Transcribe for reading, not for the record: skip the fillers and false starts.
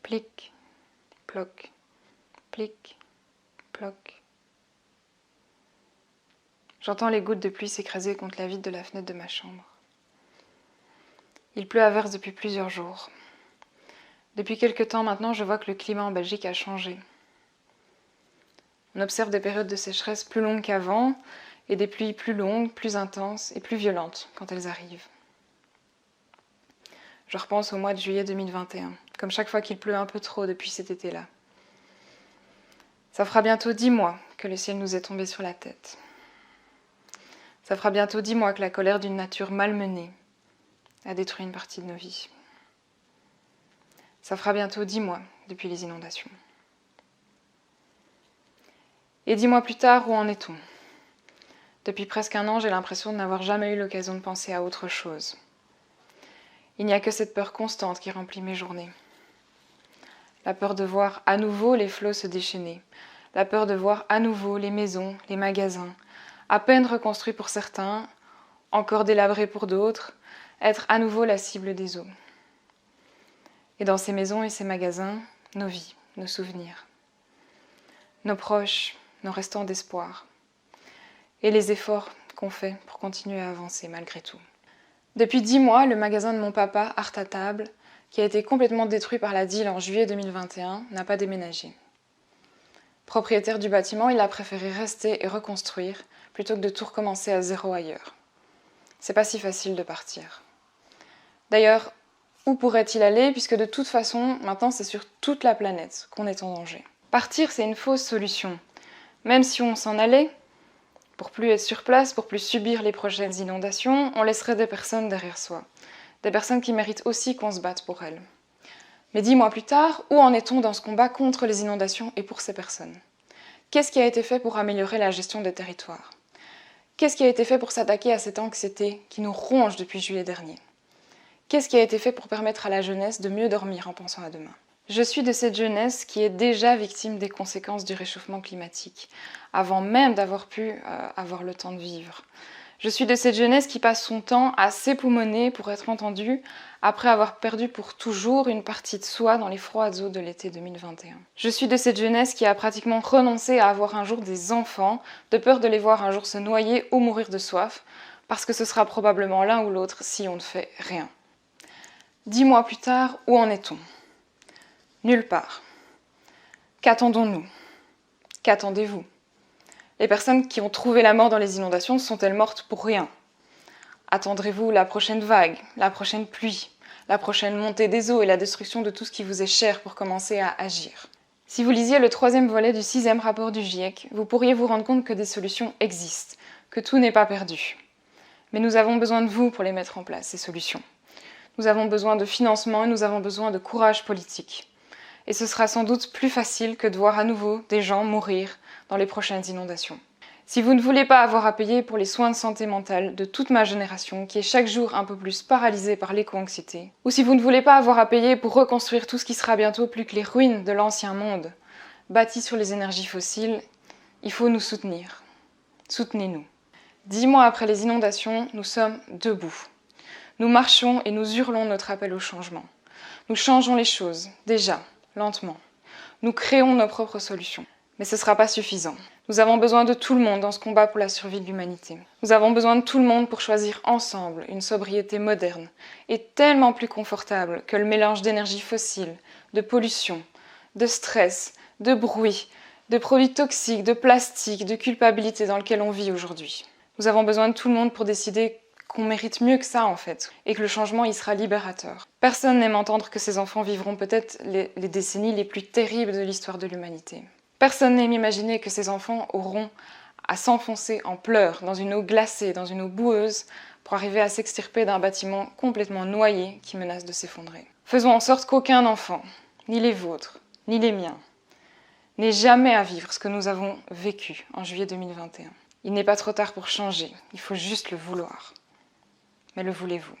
Plic, ploc, plic, ploc. J'entends les gouttes de pluie s'écraser contre la vitre de la fenêtre de ma chambre. Il pleut à verse depuis plusieurs jours. Depuis quelque temps maintenant, je vois que le climat en Belgique a changé. On observe des périodes de sécheresse plus longues qu'avant et des pluies plus longues, plus intenses et plus violentes quand elles arrivent. Je repense au mois de juillet 2021, comme chaque fois qu'il pleut un peu trop depuis cet été-là. Ça fera bientôt 10 mois que le ciel nous est tombé sur la tête. Ça fera bientôt 10 mois que la colère d'une nature malmenée a détruit une partie de nos vies. Ça fera bientôt 10 mois depuis les inondations. Et 10 mois plus tard, où en est-on ? Depuis presque un an, j'ai l'impression de n'avoir jamais eu l'occasion de penser à autre chose. Il n'y a que cette peur constante qui remplit mes journées. La peur de voir à nouveau les flots se déchaîner. La peur de voir à nouveau les maisons, les magasins, à peine reconstruits pour certains, encore délabrés pour d'autres, être à nouveau la cible des eaux. Et dans ces maisons et ces magasins, nos vies, nos souvenirs, nos proches, nos restants d'espoir, et les efforts qu'on fait pour continuer à avancer malgré tout. Depuis 10 mois, le magasin de mon papa, Art à Table, qui a été complètement détruit par la DIL en juillet 2021, n'a pas déménagé. Propriétaire du bâtiment, il a préféré rester et reconstruire plutôt que de tout recommencer à zéro ailleurs. C'est pas si facile de partir. D'ailleurs, où pourrait-il aller puisque de toute façon, maintenant c'est sur toute la planète qu'on est en danger. Partir, c'est une fausse solution. Même si on s'en allait, pour plus être sur place, pour plus subir les prochaines inondations, on laisserait des personnes derrière soi. Des personnes qui méritent aussi qu'on se batte pour elles. Mais 10 mois plus tard, où en est-on dans ce combat contre les inondations et pour ces personnes ? Qu'est-ce qui a été fait pour améliorer la gestion des territoires ? Qu'est-ce qui a été fait pour s'attaquer à cette anxiété qui nous ronge depuis juillet dernier ? Qu'est-ce qui a été fait pour permettre à la jeunesse de mieux dormir en pensant à demain ? Je suis de cette jeunesse qui est déjà victime des conséquences du réchauffement climatique, avant même d'avoir pu avoir le temps de vivre. Je suis de cette jeunesse qui passe son temps à s'époumoner pour être entendue, après avoir perdu pour toujours une partie de soi dans les froides eaux de l'été 2021. Je suis de cette jeunesse qui a pratiquement renoncé à avoir un jour des enfants, de peur de les voir un jour se noyer ou mourir de soif, parce que ce sera probablement l'un ou l'autre si on ne fait rien. 10 mois plus tard, où en est-on ? Nulle part. Qu'attendons-nous ? Qu'attendez-vous ? Les personnes qui ont trouvé la mort dans les inondations sont-elles mortes pour rien ? Attendrez-vous la prochaine vague, la prochaine pluie, la prochaine montée des eaux et la destruction de tout ce qui vous est cher pour commencer à agir ? Si vous lisiez le 3e volet du 6e rapport du GIEC, vous pourriez vous rendre compte que des solutions existent, que tout n'est pas perdu. Mais nous avons besoin de vous pour les mettre en place, ces solutions. Nous avons besoin de financement et nous avons besoin de courage politique. Et ce sera sans doute plus facile que de voir à nouveau des gens mourir dans les prochaines inondations. Si vous ne voulez pas avoir à payer pour les soins de santé mentale de toute ma génération, qui est chaque jour un peu plus paralysée par l'éco-anxiété, ou si vous ne voulez pas avoir à payer pour reconstruire tout ce qui sera bientôt plus que les ruines de l'ancien monde, bâti sur les énergies fossiles, il faut nous soutenir. Soutenez-nous. 10 mois après les inondations, nous sommes debout. Nous marchons et nous hurlons notre appel au changement. Nous changeons les choses, déjà, lentement. Nous créons nos propres solutions. Mais ce ne sera pas suffisant. Nous avons besoin de tout le monde dans ce combat pour la survie de l'humanité. Nous avons besoin de tout le monde pour choisir ensemble une sobriété moderne et tellement plus confortable que le mélange d'énergie fossile, de pollution, de stress, de bruit, de produits toxiques, de plastique, de culpabilité dans lequel on vit aujourd'hui. Nous avons besoin de tout le monde pour décider qu'on mérite mieux que ça en fait, et que le changement il sera libérateur. Personne n'aime entendre que ces enfants vivront peut-être les décennies les plus terribles de l'histoire de l'humanité. Personne n'aime imaginer que ces enfants auront à s'enfoncer en pleurs dans une eau glacée, dans une eau boueuse, pour arriver à s'extirper d'un bâtiment complètement noyé qui menace de s'effondrer. Faisons en sorte qu'aucun enfant, ni les vôtres, ni les miens, n'ait jamais à vivre ce que nous avons vécu en juillet 2021. Il n'est pas trop tard pour changer, il faut juste le vouloir. Mais le voulez-vous ?